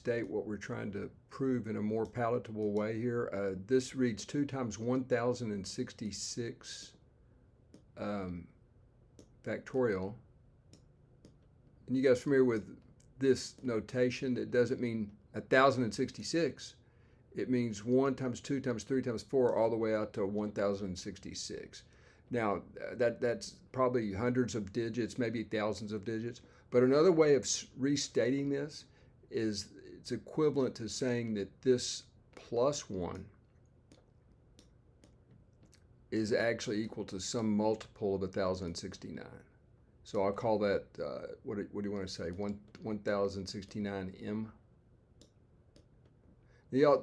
state what we're trying to prove in a more palatable way here. This reads 2 times 1066 factorial. And you guys familiar with this notation? It doesn't mean 1066. It means 1 times 2 times 3 times 4 all the way out to 1066. Now, that's probably hundreds of digits, maybe thousands of digits. But another way of restating this is it's equivalent to saying that this plus 1 is actually equal to some multiple of 1069. So I'll call that, what do you want to say, 1069m? The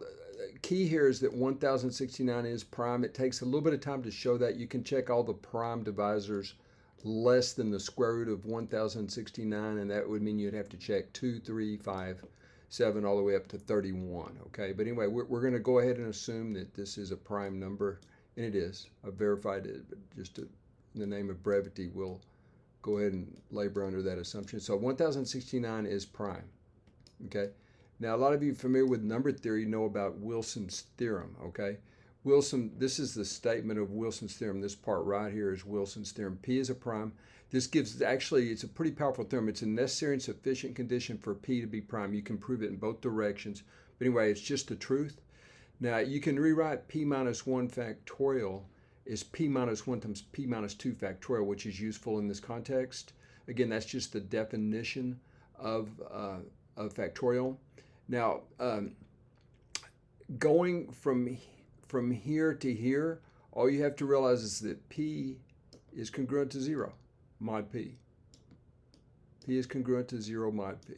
key here is that 1069 is prime. It takes a little bit of time to show that. You can check all the prime divisors less than the square root of 1069, and that would mean you'd have to check 2, 3, 5, 7, all the way up to 31, okay? But anyway, we're going to go ahead and assume that this is a prime number, and it is. I've verified it, but just in the name of brevity, we'll go ahead and labor under that assumption. So 1069 is prime, okay? Now, a lot of you familiar with number theory know about Wilson's theorem, okay? This is the statement of Wilson's theorem. This part right here is Wilson's theorem. P is a prime. This gives, actually, it's a pretty powerful theorem. It's a necessary and sufficient condition for P to be prime. You can prove it in both directions. But anyway, it's just the truth. Now, you can rewrite P minus 1 factorial is P minus 1 times P minus 2 factorial, which is useful in this context. Again, that's just the definition of factorial. Now, going from here to here, all you have to realize is that P is congruent to 0, mod P. P is congruent to 0 mod P.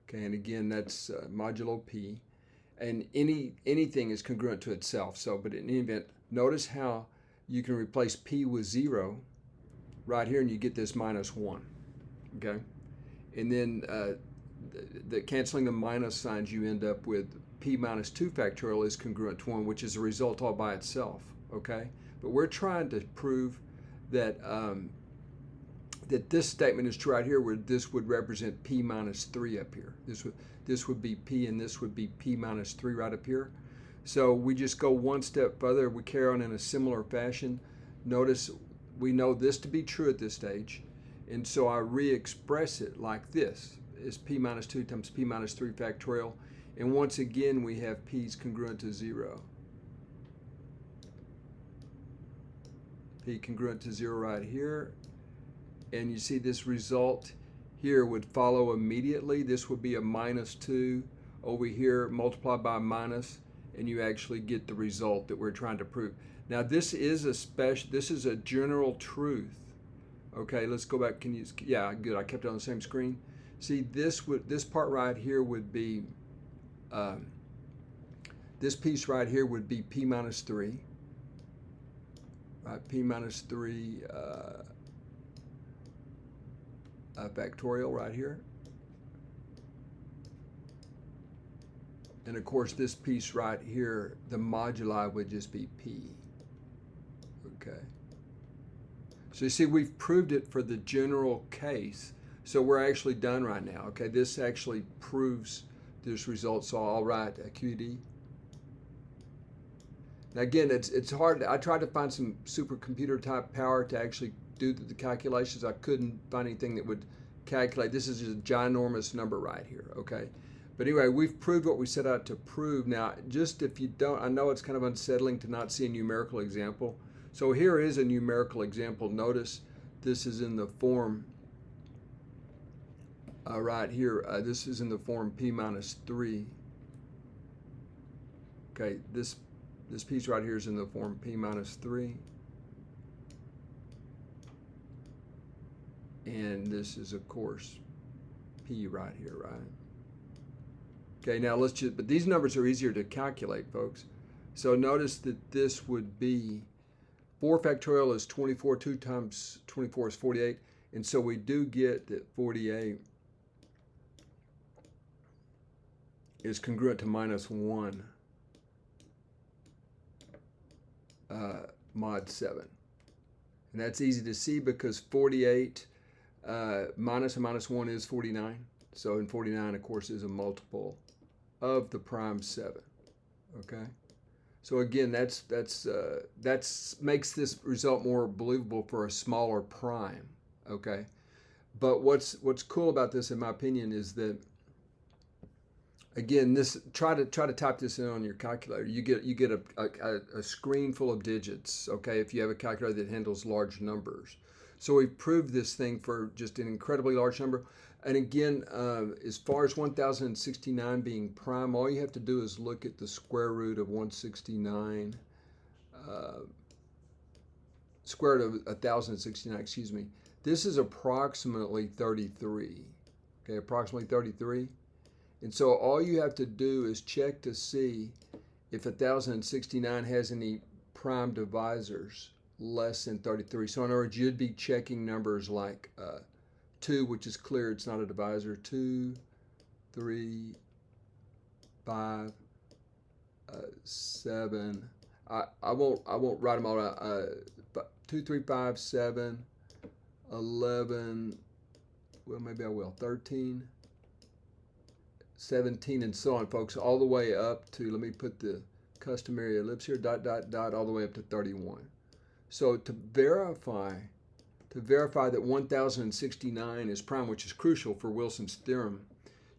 Okay, and again, that's modulo P. And anything is congruent to itself. So, but in any event, notice how you can replace P with 0 right here, and you get this minus 1. Okay? And then canceling the minus signs, you end up with P minus 2 factorial is congruent to 1, which is a result all by itself, okay? But we're trying to prove that that this statement is true right here, where this would represent P minus 3 up here. This would be P, and this would be P minus 3 right up here. So we just go one step further. We carry on in a similar fashion. Notice we know this to be true at this stage, and so I re-express it like this. Is P minus 2 times P minus 3 factorial. And once again, we have P's congruent to 0. P congruent to 0 right here. And you see this result here would follow immediately. This would be a minus 2 over here multiplied by minus, and you actually get the result that we're trying to prove. Now this is a general truth. Okay, let's go back. Yeah, good. I kept it on the same screen. See, this part right here would be, this piece right here would be P minus 3, right? P minus 3 factorial right here. And of course, this piece right here, the moduli would just be P, okay? So you see, we've proved it for the general case. So we're actually done right now, okay? This actually proves this result, so I'll write a QD. Now again, it's hard. I tried to find some supercomputer type power to actually do the calculations. I couldn't find anything that would calculate. This is just a ginormous number right here, okay? But anyway, we've proved what we set out to prove. Now, just if you don't, I know it's kind of unsettling to not see a numerical example. So here is a numerical example. Notice this is in the form right here, this is in the form P minus 3. Okay, this piece right here is in the form P minus 3. And this is, of course, P right here, right? Okay, now but these numbers are easier to calculate, folks. So notice that this would be 4 factorial is 24, 2 times 24 is 48. And so we do get that 48 is congruent to minus 1 mod 7. And that's easy to see because 48 minus a minus 1 is 49. So, and 49, of course, is a multiple of the prime 7. Okay. So again, that's makes this result more believable for a smaller prime. Okay. But what's cool about this, in my opinion, is that again, this try to type this in on your calculator. You get a screen full of digits. Okay, if you have a calculator that handles large numbers. So we've proved this thing for just an incredibly large number. And again, as far as 1069 being prime, all you have to do is look at the square root of 169, square root of 1069. Excuse me. This is approximately 33. Okay, approximately 33. And so all you have to do is check to see if 1069 has any prime divisors less than 33. So in other words, you'd be checking numbers like 2, which is clear it's not a divisor, 2, 3, 5, 7. I won't write them all out. 2, 3, 5, 7, 11. Well, maybe I will. 13. 17 and so on, folks, all the way up to, let me put the customary ellipse here, dot, dot, dot, all the way up to 31. So to verify that 1069 is prime, which is crucial for Wilson's theorem,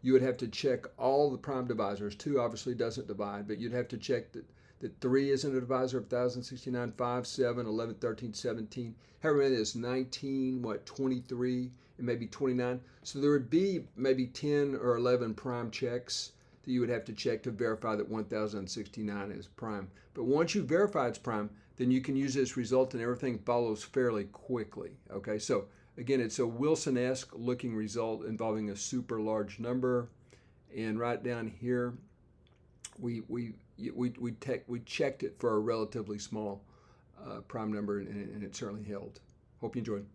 you would have to check all the prime divisors. 2 obviously doesn't divide, but you'd have to check that 3 isn't a divisor of 1069, 5, 7, 11, 13, 17. However many is 19, 23, and maybe 29. So there would be maybe 10 or 11 prime checks that you would have to check to verify that 1069 is prime. But once you verify it's prime, then you can use this result and everything follows fairly quickly. Okay, so again, it's a Wilson-esque looking result involving a super large number. And right down here, we checked it for a relatively small prime number, and it certainly held. Hope you enjoyed.